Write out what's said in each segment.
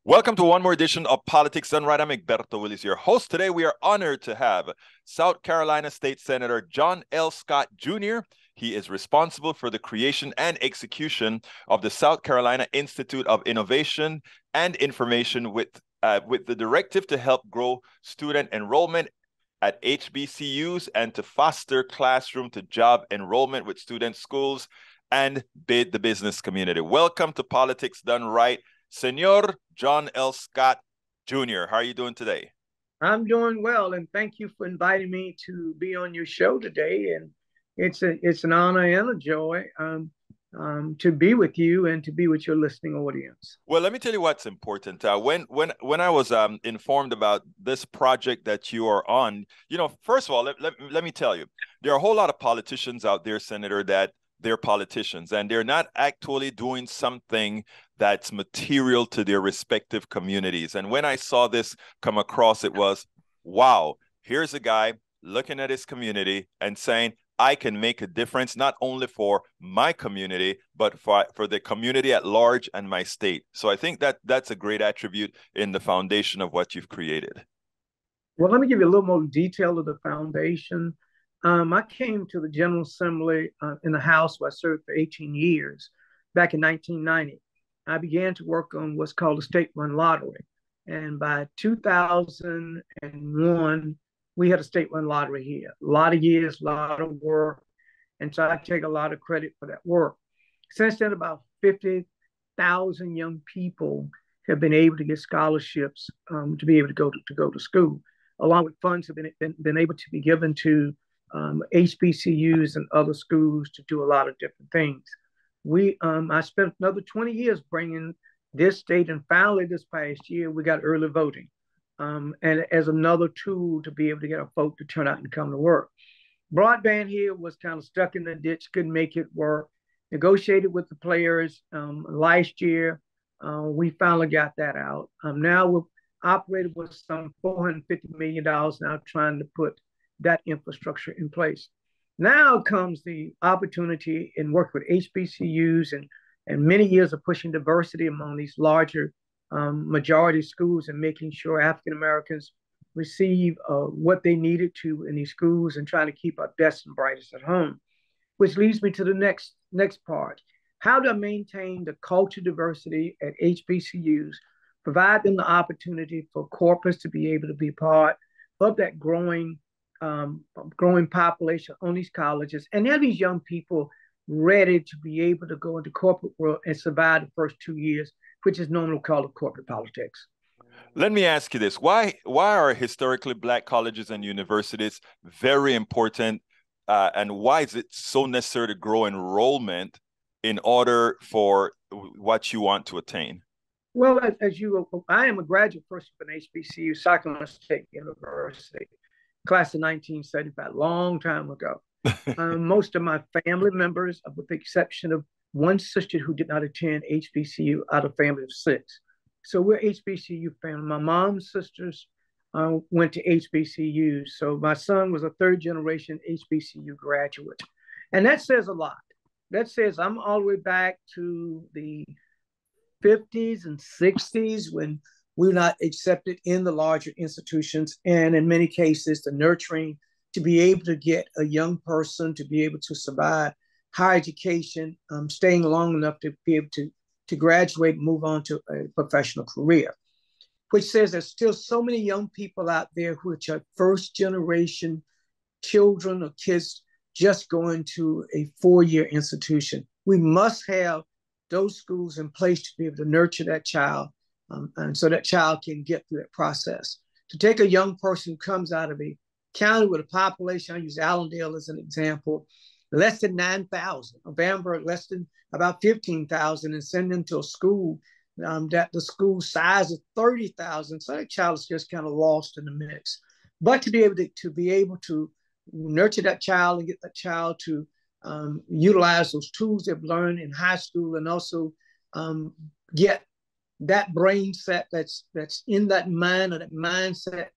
Welcome to one more edition of Politics Done Right. I'm Egberto Willis, your host. Today, we are honored to have South Carolina State Senator John L Scott Jr. He is responsible for the creation and execution of the South Carolina Institute of Innovation and Information with the directive to help grow student enrollment at HBCUs and to foster classroom-to-job enrollment with student schools and bid the business community. Welcome to Politics Done Right, Senor John L Scott Jr. How are you doing today? I'm doing well, and thank you for inviting me to be on your show today. And it's an honor and a joy to be with you and to be with your listening audience. Well, let me tell you what's important. When I was informed about this project that you are on, first of all, let me tell you, there are a whole lot of politicians out there, Senator, that they're politicians and they're not actually doing something that's material to their respective communities. And when I saw this come across, it was, wow, here's a guy looking at his community and saying, I can make a difference, not only for my community, but for the community at large and my state. So I think that's a great attribute in the foundation of what you've created. Well, let me give you a little more detail of the foundation. I came to the General Assembly in the House where I served for 18 years back in 1990. I began to work on what's called a state-run lottery. And by 2001, we had a state-run lottery here. A lot of years, a lot of work. And so I take a lot of credit for that work. Since then, about 50,000 young people have been able to get scholarships to be able to go to school, along with funds have been able to be given to HBCUs and other schools to do a lot of different things. I spent another 20 years bringing this state, and finally this past year we got early voting, and as another tool to be able to get our folk to turn out and come to work. Broadband here was kind of stuck in the ditch, couldn't make it work. Negotiated with the players last year. We finally got that out. Now we're operating with some $450 million now, trying to put that infrastructure in place. Now comes the opportunity in work with HBCUs and many years of pushing diversity among these larger majority schools and making sure African Americans receive what they needed to in these schools and trying to keep our best and brightest at home, which leads me to the next part. How to maintain the culture diversity at HBCUs, provide them the opportunity for corpus to be able to be part of that growing population on these colleges, and have these young people ready to be able to go into corporate world and survive the first 2 years, which is normally called corporate politics. Let me ask you this: Why are historically Black colleges and universities very important, and why is it so necessary to grow enrollment in order for what you want to attain? Well, I am a graduate person from HBCU, South Carolina State University, class of 1975, long time ago. Most of my family members, with the exception of one sister who did not attend HBCU out of a family of 6. So we're HBCU family. My mom's sisters went to HBCU. So my son was a third generation HBCU graduate. And that says a lot. That says I'm all the way back to the 50s and 60s when we were not accepted in the larger institutions, and in many cases, the nurturing to be able to get a young person to be able to survive higher education, staying long enough to be able to graduate and move on to a professional career, which says there's still so many young people out there which are first generation children or kids just going to a 4-year institution. We must have those schools in place to be able to nurture that child, and so that child can get through that process. To take a young person who comes out of a county with a population, I use Allendale as an example, less than 9,000, of Amber less than about 15,000, and send them to a school that the school size is 30,000. So that child is just kind of lost in the mix. But to be able to nurture that child and get that child to utilize those tools they've learned in high school, and also get that brain set that's in that mind, or that mindset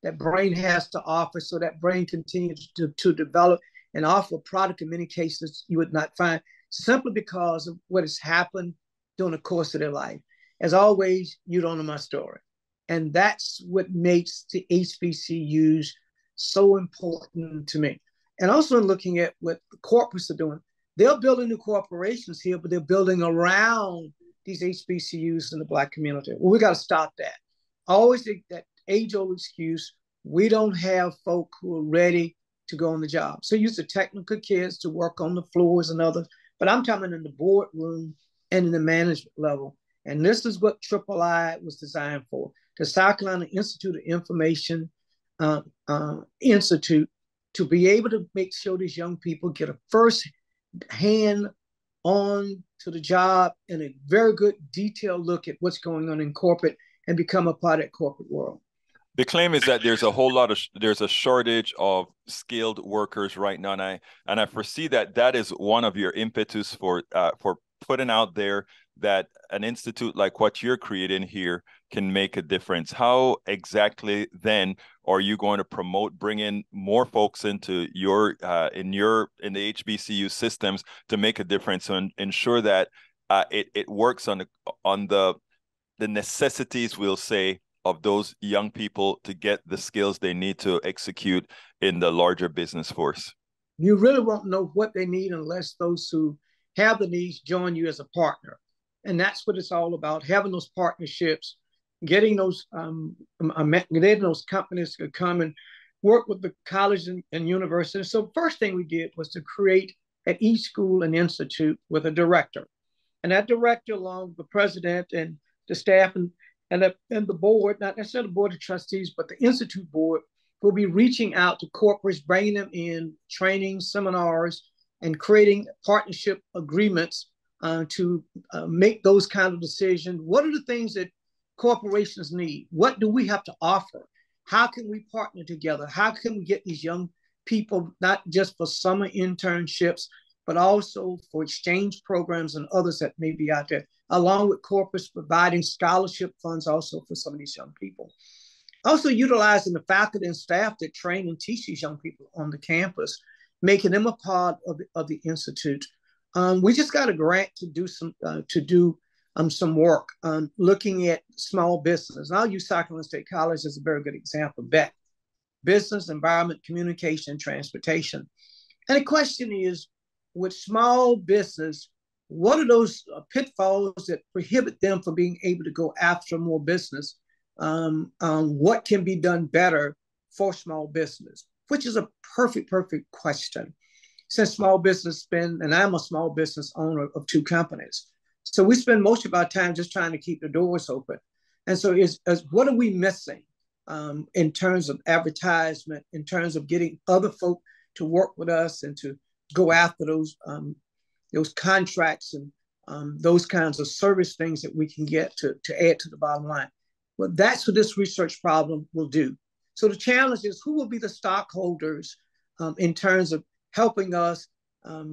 that brain has to offer, so that brain continues to develop and offer a product in many cases you would not find, simply because of what has happened during the course of their life. as always, you don't know my story. And that's what makes the HBCUs so important to me. And also in looking at what the corporates are doing, they're building new corporations here, but they're building around these HBCUs in the Black community. Well, we got to stop that. I always think that age-old excuse, we don't have folk who are ready to go on the job. So use the technical kids to work on the floors and others, but I'm talking in the boardroom and in the management level. And this is what III was designed for. The South Carolina Institute of Information Institute, to be able to make sure these young people get a first hand on to the job and a very good detailed look at what's going on in corporate and become a part of that corporate world. The claim is that there's a shortage of skilled workers right now, and I foresee that is one of your impetus for putting out there that an institute like what you're creating here can make a difference. How exactly then are you going to promote bringing more folks into your in the HBCU systems to make a difference and ensure that it works on the necessities, we'll say, of those young people to get the skills they need to execute in the larger business force? You really won't know what they need unless those who have the needs join you as a partner. And that's what it's all about, having those partnerships, getting those companies to come and work with the colleges and universities. So first thing we did was to create at each school an institute with a director. And that director, along with the president and the staff and the board, not necessarily the board of trustees, but the institute board, will be reaching out to corporates, bringing them in, training, seminars, and creating partnership agreements to make those kind of decisions. What are the things that corporations need? What do we have to offer? How can we partner together? How can we get these young people, not just for summer internships, but also for exchange programs and others that may be out there, along with corporates providing scholarship funds also for some of these young people. Also utilizing the faculty and staff that train and teach these young people on the campus, making them a part of the institute. We just got a grant to do some work looking at small business. And I'll use South Carolina State College as a very good example. BEC, Business, Environment, Communication, and Transportation. And the question is, with small business, what are those pitfalls that prohibit them from being able to go after more business? What can be done better for small business? Which is a perfect question. Since small business spend, and I'm a small business owner of 2 companies. So we spend most of our time just trying to keep the doors open. And so what are we missing in terms of advertisement, in terms of getting other folk to work with us and to go after those contracts and those kinds of service things that we can get to add to the bottom line. Well, that's what this research problem will do. So the challenge is, who will be the stockholders in terms of helping us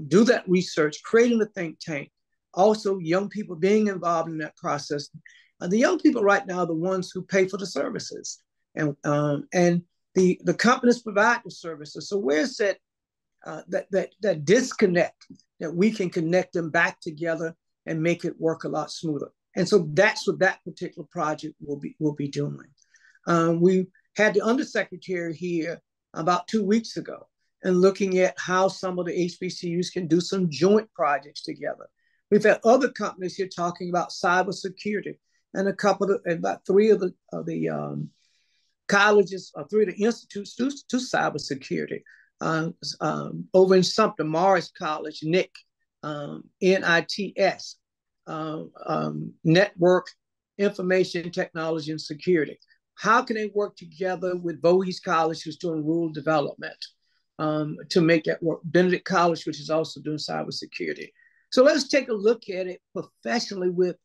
do that research, creating the think tank, also young people being involved in that process. The young people right now are the ones who pay for the services, and the companies provide the services. So where's that disconnect that we can connect them back together and make it work a lot smoother? And so that's what that particular project will be doing. We had the undersecretary here about 2 weeks ago and looking at how some of the HBCUs can do some joint projects together. We've had other companies here talking about cybersecurity, and about 3 of the colleges, or 3 of the institutes to cybersecurity. Over in Sumter, Morris College, NIC, NITS, Network, Information Technology and Security. How can they work together with Voorhees College, who's doing rural development, to make that work? Benedict College, which is also doing cybersecurity. So let's take a look at it professionally with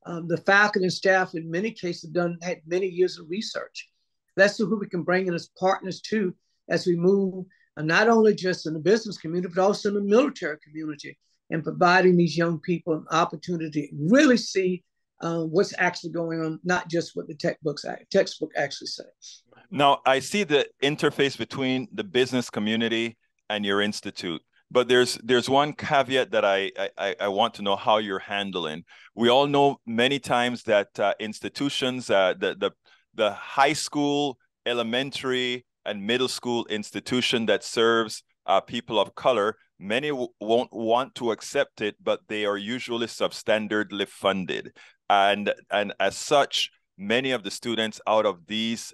the faculty and staff. In many cases, had many years of research. Let's see who we can bring in as partners too, as we move not only just in the business community, but also in the military community, and providing these young people an opportunity to really see what's actually going on, not just what the textbook actually says. Now, I see the interface between the business community and your institute. But there's one caveat that I want to know how you're handling. We all know many times that institutions, the high school, elementary, and middle school institution that serves people of color, many won't want to accept it, but they are usually substandardly funded, and as such, many of the students out of these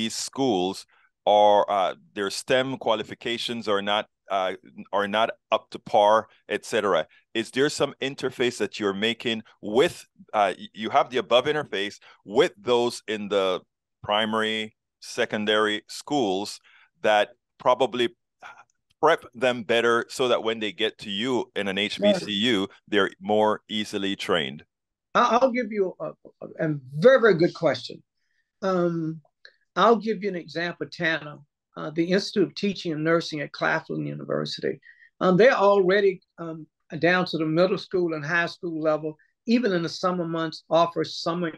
schools are their STEM qualifications are not up to par, etc. Is there some interface that you're making with you have the above interface with those in the primary, secondary schools that probably prep them better so that when they get to you in an HBCU, they're more easily trained? I'll give you a very, very good question. Um, I'll give you an example, Tana, the Institute of Teaching and Nursing at Claflin University. They're already down to the middle school and high school level, even in the summer months, offer summer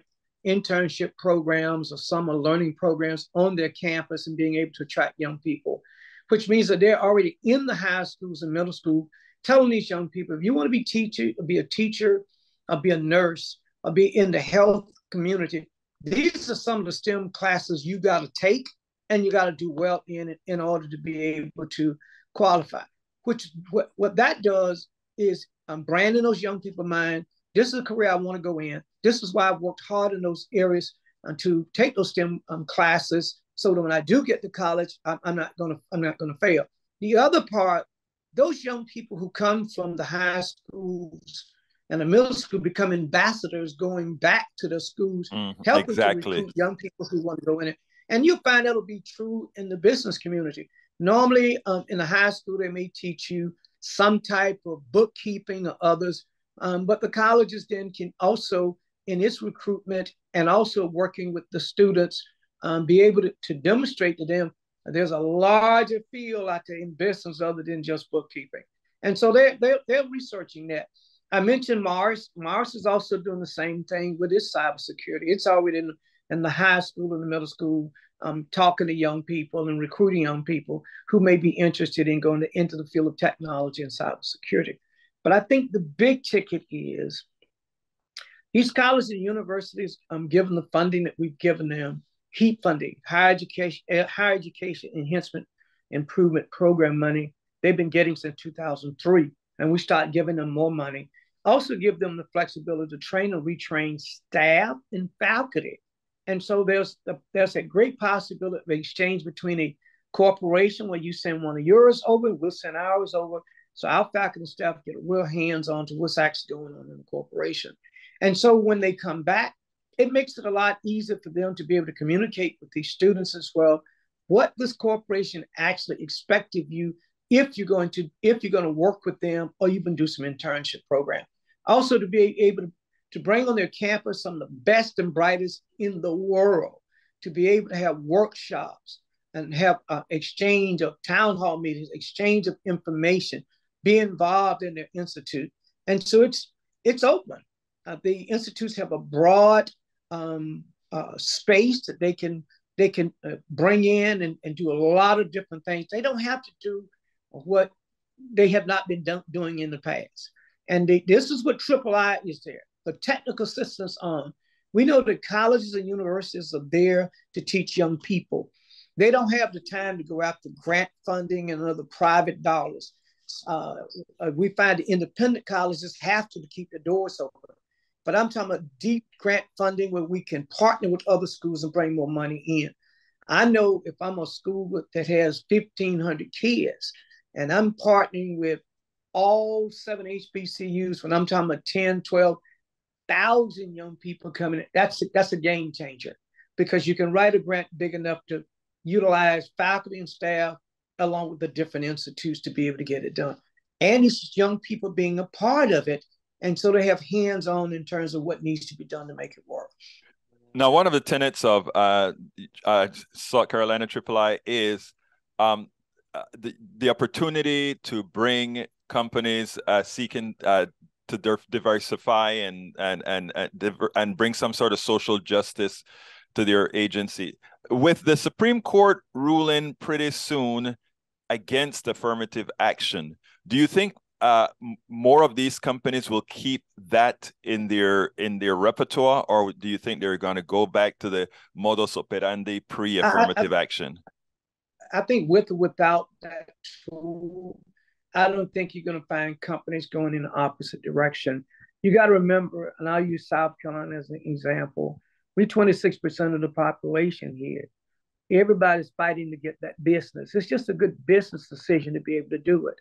internship programs or summer learning programs on their campus and being able to attract young people, which means that they're already in the high schools and middle school telling these young people, if you want to be a teacher, or be a nurse, or be in the health community, these are some of the STEM classes you got to take and you got to do well in it in order to be able to qualify. Which what that does is branding those young people's mind. This is a career I want to go in. This is why I've worked hard in those areas to take those STEM classes, so that when I do get to college, I'm not gonna fail. The other part, those young people who come from the high schools and the middle school become ambassadors, going back to the schools, helping to recruit young people who want to go in it. And you'll find that'll be true in the business community. Normally, in the high school, they may teach you some type of bookkeeping or others, but the colleges then can also, in its recruitment and also working with the students, be able to demonstrate to them there's a larger field out there in business other than just bookkeeping. And so they're researching that. I mentioned Mars. Mars is also doing the same thing with its cybersecurity. It's already in the high school and the middle school, talking to young people and recruiting young people who may be interested in going into the field of technology and cybersecurity. But I think the big ticket is these colleges and universities, given the funding that we've given them, HEAP funding, higher education enhancement improvement program money, they've been getting since 2003, and we start giving them more money. Also give them the flexibility to train and retrain staff and faculty. And so there's a great possibility of exchange between a corporation where you send one of yours over, we'll send ours over. So our faculty and staff get real hands-on to what's actually going on in the corporation. And so when they come back, it makes it a lot easier for them to be able to communicate with these students as well, what this corporation actually expects of you if you're going to work with them or even do some internship program. Also to be able to bring on their campus some of the best and brightest in the world, to be able to have workshops and have exchange of town hall meetings, exchange of information, be involved in their institute. And so it's open. The institutes have a broad space that they can bring in and do a lot of different things. They don't have to do what they have not been doing in the past. And this is what III is there, the technical assistance on. We know that colleges and universities are there to teach young people. They don't have the time to go after grant funding and other private dollars. We find the independent colleges have to keep their doors open. But I'm talking about deep grant funding where we can partner with other schools and bring more money in. I know if I'm a school that has 1,500 kids and I'm partnering with all 7 HBCUs, when I'm talking about 10, 12,000 young people coming in, that's a game changer, because you can write a grant big enough to utilize faculty and staff along with the different institutes to be able to get it done. And it's young people being a part of it. And so they have hands-on in terms of what needs to be done to make it work. Now, one of the tenets of South Carolina III is the opportunity to bring companies seeking to diversify and bring some sort of social justice to their agency. With the Supreme Court ruling pretty soon against affirmative action, Do you think more of these companies will keep that in their repertoire, or do you think they're going to go back to the modus operandi pre-affirmative action? I think with or without that tool, I don't think you're going to find companies going in the opposite direction. You got to remember, and I'll use South Carolina as an example. We're 26% of the population here. Everybody's fighting to get that business. It's just a good business decision to be able to do it.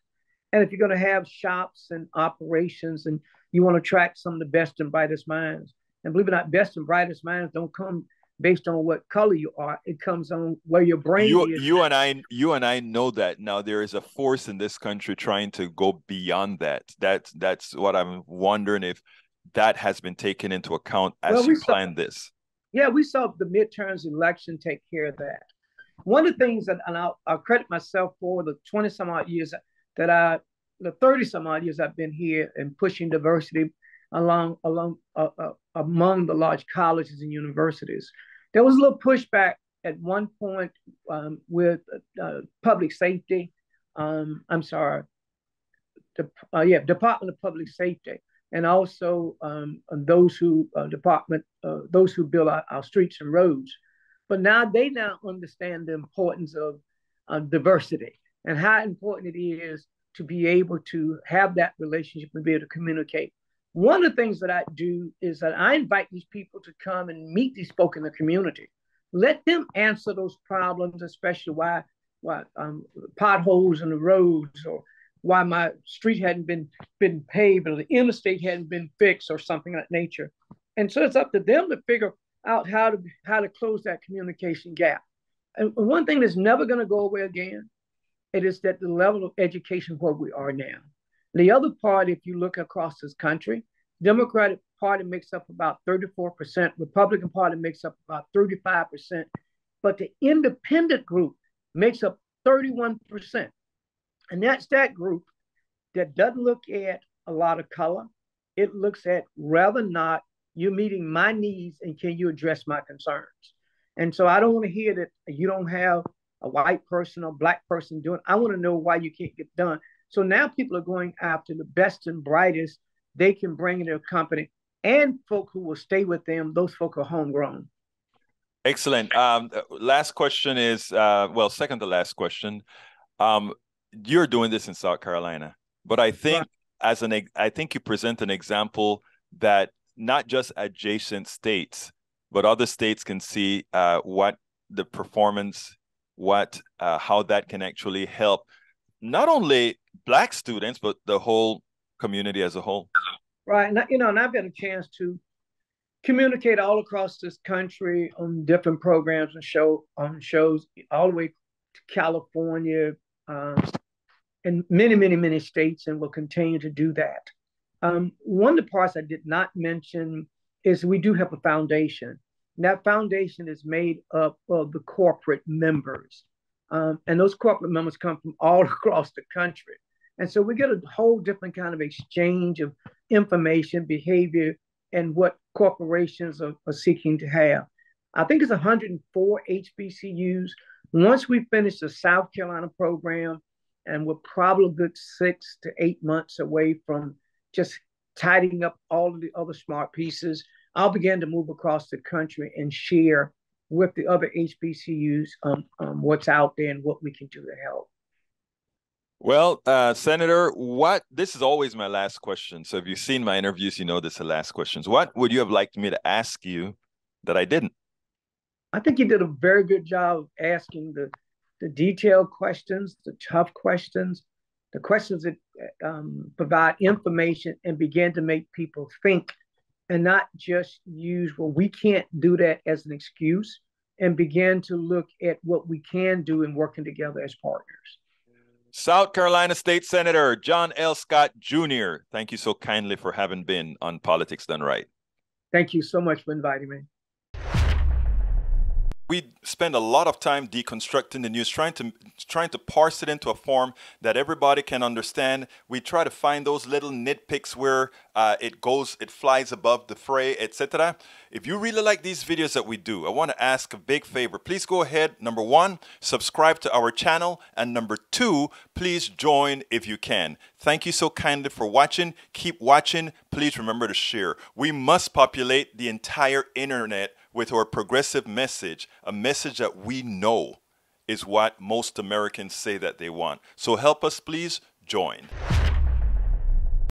And if you're going to have shops and operations and you want to attract some of the best and brightest minds, and believe it or not, best and brightest minds don't come based on what color you are. It comes on where your brain is. You and I know that now. There is a force in this country trying to go beyond that. That's what I'm wondering, if that has been taken into account as you plan this. Yeah, we saw the midterms election take care of that. One of the things that, and I'll credit myself for the 20 some odd years the 30 some odd years I've been here and pushing diversity among the large colleges and universities. There was a little pushback at one point with public safety. Department of Public Safety, and also those who build our streets and roads. But now they understand the importance of diversity and how important it is to be able to have that relationship and be able to communicate. One of the things that I do is that I invite these people to come and meet these folk in the community. Let them answer those problems, especially why potholes in the roads, or why my street hadn't been paved, or the interstate hadn't been fixed, or something of that nature. And so it's up to them to figure out how to close that communication gap. And one thing that's never going to go away again, it is that the level of education where we are now. The other part, if you look across this country, Democratic Party makes up about 34%, Republican Party makes up about 35%, but the independent group makes up 31%. And that's that group that doesn't look at a lot of color. It looks at whether or not you're meeting my needs and can you address my concerns. And so I don't want to hear that you don't have a white person or black person doing it. I want to know why you can't get done. So now people are going after the best and brightest they can bring in their company, and folk who will stay with them. Those folk are homegrown. Excellent. Last question is, second to last question. You're doing this in South Carolina, but I think I think you present an example that not just adjacent states, but other states can see what the performance, how that can actually help not only Black students, but the whole community as a whole. Right. And I've had a chance to communicate all across this country on different programs and shows all the way to California and many, many, many states, and will continue to do that. One of the parts I did not mention is we do have a foundation. And that foundation is made up of the corporate members. And those corporate members come from all across the country. And so we get a whole different kind of exchange of information, behavior, and what corporations are seeking to have. I think it's 104 HBCUs. Once we finish the South Carolina program, and we're probably a good 6 to 8 months away from just tidying up all of the other smart pieces, I'll begin to move across the country and share with the other HBCUs what's out there and what we can do to help. Well, Senator, this is always my last question. So if you've seen my interviews, you know this is the last questions. What would you have liked me to ask you that I didn't? I think you did a very good job of asking the detailed questions, the tough questions, the questions that provide information and begin to make people think, and not just use, well, we can't do that as an excuse, and begin to look at what we can do in working together as partners. South Carolina State Senator John L. Scott, Jr., thank you so kindly for having been on Politics Done Right. Thank you so much for inviting me. We spend a lot of time deconstructing the news, trying to parse it into a form that everybody can understand. We try to find those little nitpicks where it flies above the fray, etc. If you really like these videos that we do, I want to ask a big favor. Please go ahead. Number one, subscribe to our channel, and number two, please join if you can. Thank you so kindly for watching. Keep watching. Please remember to share. We must populate the entire internet with our progressive message, a message that we know is what most Americans say that they want. So help us, please join.